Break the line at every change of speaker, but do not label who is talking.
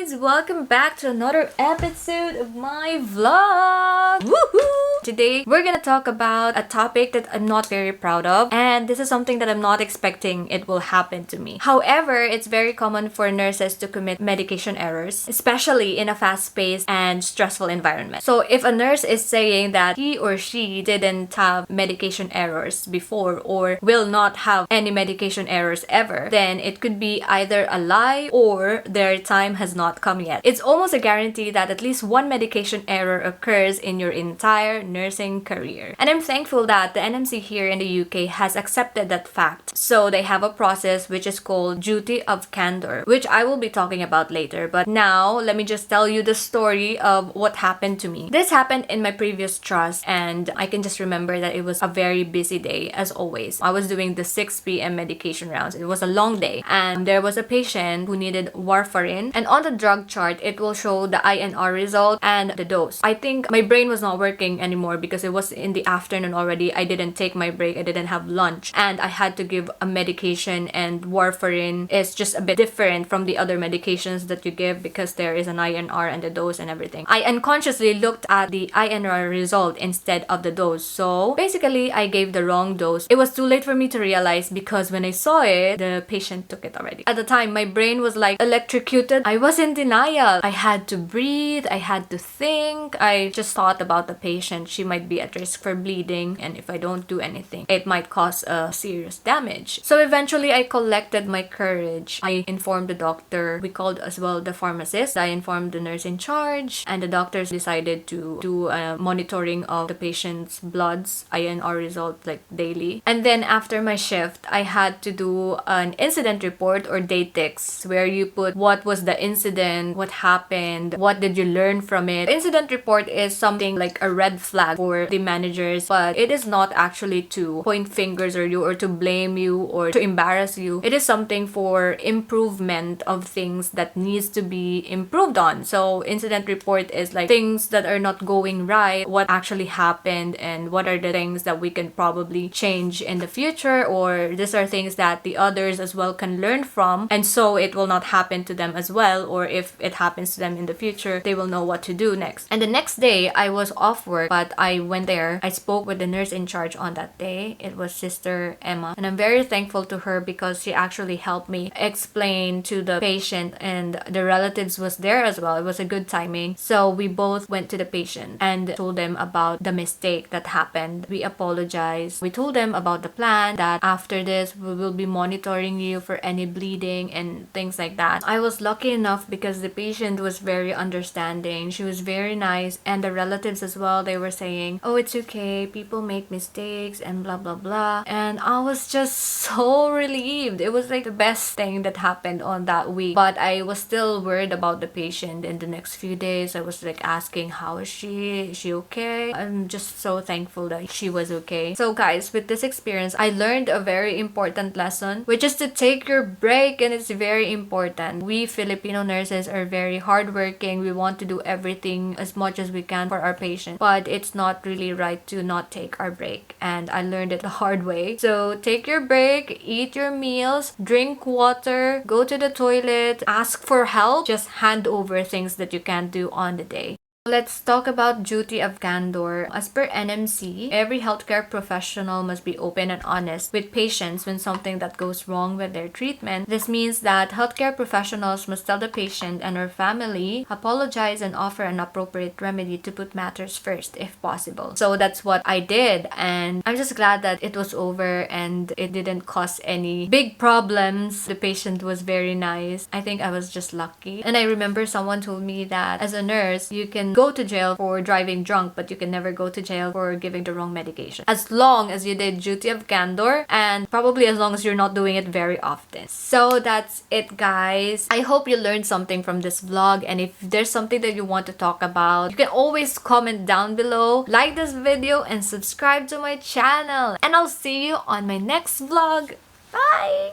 guys! Welcome back to another episode of my vlog! Woohoo! Today, we're gonna talk about a topic that I'm not very proud of, and this is something that I'm not expecting it will happen to me. However, it's very common for nurses to commit medication errors, especially in a fast-paced and stressful environment. So if a nurse is saying that he or she didn't have medication errors before or will not have any medication errors ever, then it could be either a lie or their time has not come yet. It's almost a guarantee that at least one medication error occurs in your entire nursing career. And I'm thankful that the NMC here in the UK has accepted that fact. So they have a process which is called Duty of Candour, which I will be talking about later. But now, let me just tell you the story of what happened to me. This happened in my previous trust, and I can just remember that it was a very busy day as always. I was doing the 6 p.m. medication rounds. It was a long day, and there was a patient who needed warfarin, and on the drug chart it will show the INR result and the dose. I think my brain was not working anymore because it was in the afternoon already. I didn't take my break, I didn't have lunch, and I had to give a medication, and warfarin is just a bit different from the other medications that you give because there is an INR and the dose and everything. I unconsciously looked at the INR result instead of the dose, so basically I gave the wrong dose. It was too late for me to realize because when I saw it, the patient took it already. At the time, my brain was like electrocuted. I was in denial. I had to breathe. I had to think. I just thought about the patient. She might be at risk for bleeding, and if I don't do anything, it might cause a serious damage. So eventually, I collected my courage. I informed the doctor. We called as well the pharmacist. I informed the nurse in charge, and the doctors decided to do a monitoring of the patient's bloods, INR results like daily. And then after my shift, I had to do an incident report or DATIX, where you put what was the incident, what happened, what did you learn from it. The incident report is something like a red flag for the managers, but it is not actually to point fingers at you or to blame you or to embarrass you. It is something for improvement of things that needs to be improved on. So incident report is like things that are not going right, what actually happened, and what are the things that we can probably change in the future, or these are things that the others as well can learn from, and so it will not happen to them as well, or if it happens to them in the future, they will know what to do next. And the next day, I was off work, but I went there. I spoke with the nurse in charge on that day. It was Sister Emma, and I'm very thankful to her because she actually helped me explain to the patient, and the relatives was there as well. It was a good timing. So we both went to the patient and told them about the mistake that happened. We apologized. We told them about the plan, that after this we will be monitoring you for any bleeding and things like that. I was lucky enough because the patient was very understanding. She was very nice, and the relatives as well, they were saying, oh, it's okay, people make mistakes and blah blah blah. And I was just so relieved. It was like the best thing that happened on that week. But I was still worried about the patient in the next few days. I was like asking, how is she? Is she okay? I'm just so thankful that she was okay. So guys, with this experience, I learned a very important lesson, which is to take your break, and it's very important. We Filipino nurses are very hardworking. We want to do everything as much as we can for our patient, but it's not really right to not take our break, and I learned it the hard way. So take your break, eat your meals, drink water, go to the toilet, ask for help, just hand over things that you can't do on the day. Let's talk about Duty of Candour. As per NMC, every healthcare professional must be open and honest with patients when something that goes wrong with their treatment. This means that healthcare professionals must tell the patient and her family, apologize, and offer an appropriate remedy to put matters first if possible. So that's what I did, and I'm just glad that it was over and it didn't cause any big problems. The patient was very nice. I think I was just lucky. And I remember someone told me that as a nurse, you can go to jail for driving drunk, but you can never go to jail for giving the wrong medication, as long as you did Duty of Candour, and probably as long as you're not doing it very often. So that's it, guys. I hope you learned something from this vlog, and if there's something that you want to talk about, you can always comment down below, like this video, and subscribe to my channel, and I'll see you on my next vlog. Bye!